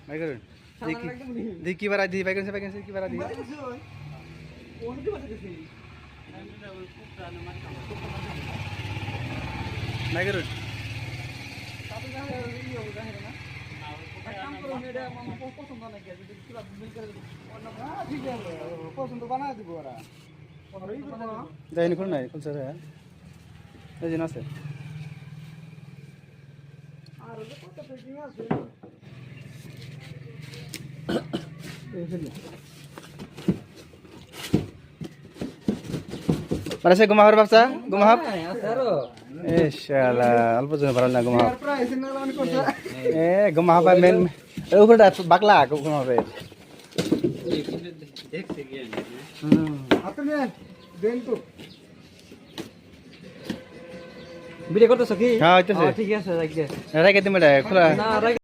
ভাই করুন দেখি কি বাড়া দিই ভাই করুন কি বাড়া দিই ভাই করুন যাইনি কোন নাই কোন স্যার হ্যাঁ এই যে আছে আর কত পেকিং আছে Mana sih gumahar bapsa? Gumahar? Insyaallah, alpo jone baral na gumahar. Gumahar pa men. Upar da bakla gumahar pe. Atme den to. Bile korto saki? Ha, hoiteche. ঠিক আছে রাখি। রাখি দিমে খোলা। না